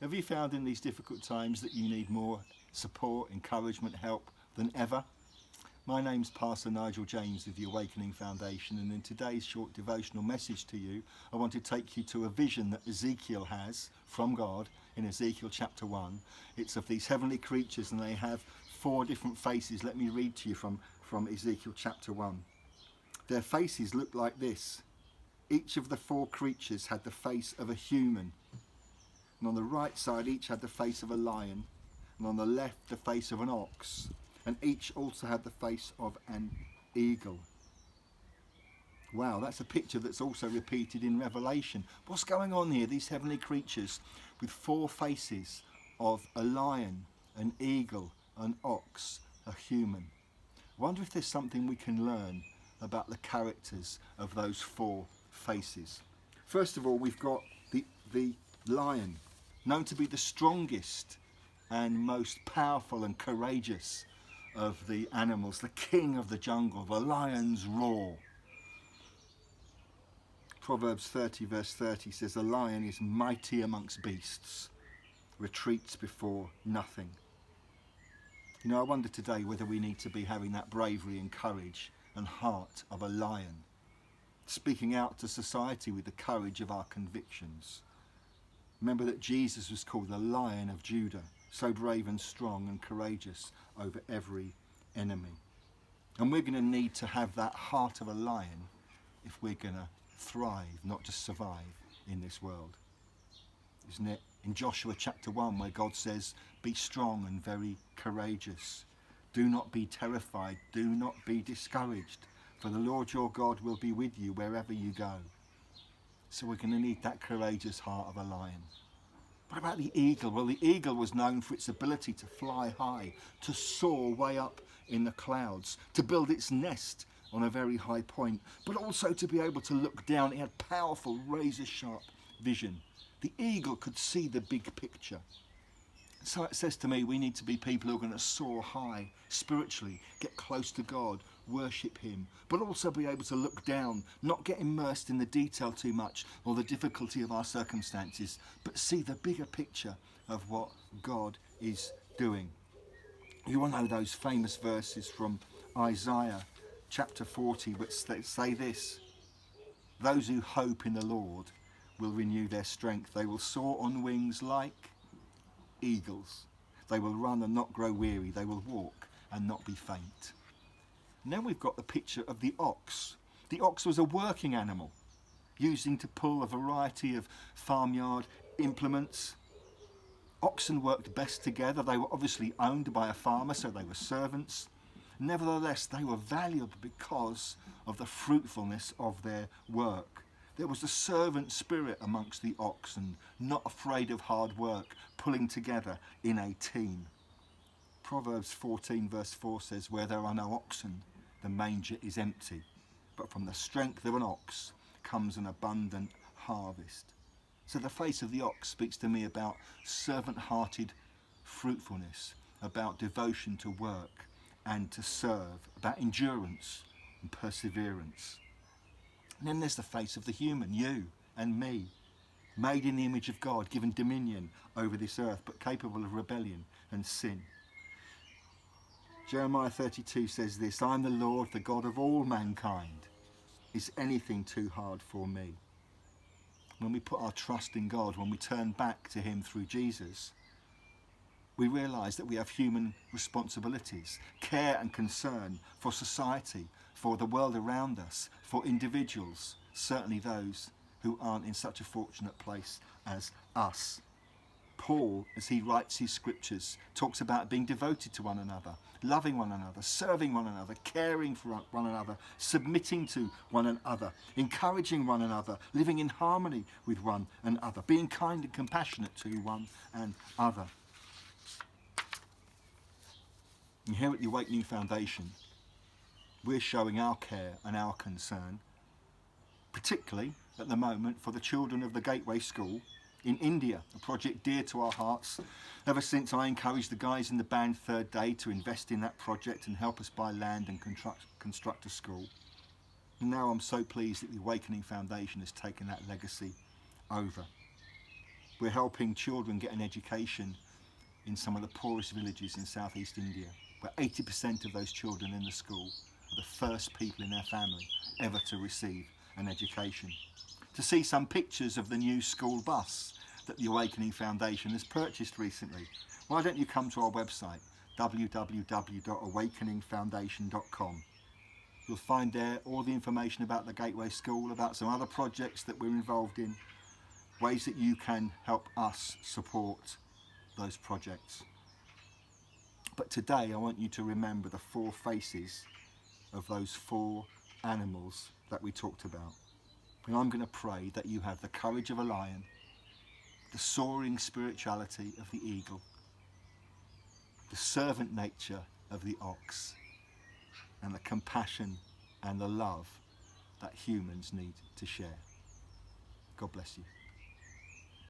Have you found in these difficult times that you need more support, encouragement, help than ever? My name's Pastor Nigel James of the Awakening Foundation, and in today's short devotional message to you, I want to take you to a vision that Ezekiel has from God in Ezekiel chapter 1. It's of these heavenly creatures, and they have 4 different faces. Let me read to you from Ezekiel chapter 1. Their faces look like this. Each of the 4 creatures had the face of a human. And on the right side, each had the face of a lion, and on the left, the face of an ox, and each also had the face of an eagle. Wow, that's a picture that's also repeated in Revelation. What's going on here? These heavenly creatures with 4 faces of a lion, an eagle, an ox, a human. I wonder if there's something we can learn about the characters of those 4 faces. First of all, we've got the lion, known to be the strongest and most powerful and courageous of the animals, the king of the jungle, the lion's roar. Proverbs 30 verse 30 says, "A lion is mighty amongst beasts, retreats before nothing." You know, I wonder today whether we need to be having that bravery and courage and heart of a lion, speaking out to society with the courage of our convictions. Remember that Jesus was called the Lion of Judah, so brave and strong and courageous over every enemy. And we're going to need to have that heart of a lion if we're going to thrive, not just survive in this world. Isn't it? In Joshua chapter 1, where God says, "Be strong and very courageous. Do not be terrified. Do not be discouraged. For the Lord your God will be with you wherever you go." So we're going to need that courageous heart of a lion. What about the eagle? Well, the eagle was known for its ability to fly high, to soar way up in the clouds, to build its nest on a very high point, but also to be able to look down. It had powerful, razor-sharp vision. The eagle could see the big picture. So it says to me, we need to be people who are going to soar high spiritually, get close to God, worship him, but also be able to look down, not get immersed in the detail too much or the difficulty of our circumstances, but see the bigger picture of what God is doing. You all know those famous verses from Isaiah chapter 40, which say this: "Those who hope in the Lord will renew their strength. They will soar on wings like eagles. They will run and not grow weary. They will walk and not be faint." Now we've got the picture of the ox. The ox was a working animal, using to pull a variety of farmyard implements. Oxen worked best together. They were obviously owned by a farmer, so they were servants. Nevertheless, they were valuable because of the fruitfulness of their work. There was a servant spirit amongst the oxen, not afraid of hard work, pulling together in a team. Proverbs 14 verse 4 says, "Where there are no oxen, the manger is empty, but from the strength of an ox comes an abundant harvest." So the face of the ox speaks to me about servant-hearted fruitfulness, about devotion to work and to serve, about endurance and perseverance. And then there's the face of the human, you and me, made in the image of God, given dominion over this earth, but capable of rebellion and sin. Jeremiah 32 says this: "I am the Lord, the God of all mankind. Is anything too hard for me?" When we put our trust in God, when we turn back to him through Jesus, we realise that we have human responsibilities, care and concern for society, for the world around us, for individuals, certainly those who aren't in such a fortunate place as us. Paul, as he writes his scriptures, talks about being devoted to one another, loving one another, serving one another, caring for one another, submitting to one another, encouraging one another, living in harmony with one another, being kind and compassionate to one another. And here at the Awakening Foundation, we're showing our care and our concern, particularly at the moment for the children of the Gateway School in India, a project dear to our hearts. Ever since I encouraged the guys in the band Third Day to invest in that project and help us buy land and construct a school. And now I'm so pleased that the Awakening Foundation has taken that legacy over. We're helping children get an education in some of the poorest villages in southeast India, where 80% of those children in the school are the first people in their family ever to receive an education. To see some pictures of the new school bus that the Awakening Foundation has purchased recently, why don't you come to our website, www.awakeningfoundation.com. You'll find there all the information about the Gateway School, about some other projects that we're involved in, ways that you can help us support those projects. But today I want you to remember the 4 faces of those 4 animals that we talked about. And I'm going to pray that you have the courage of a lion, the soaring spirituality of the eagle, the servant nature of the ox, and the compassion and the love that humans need to share. God bless you.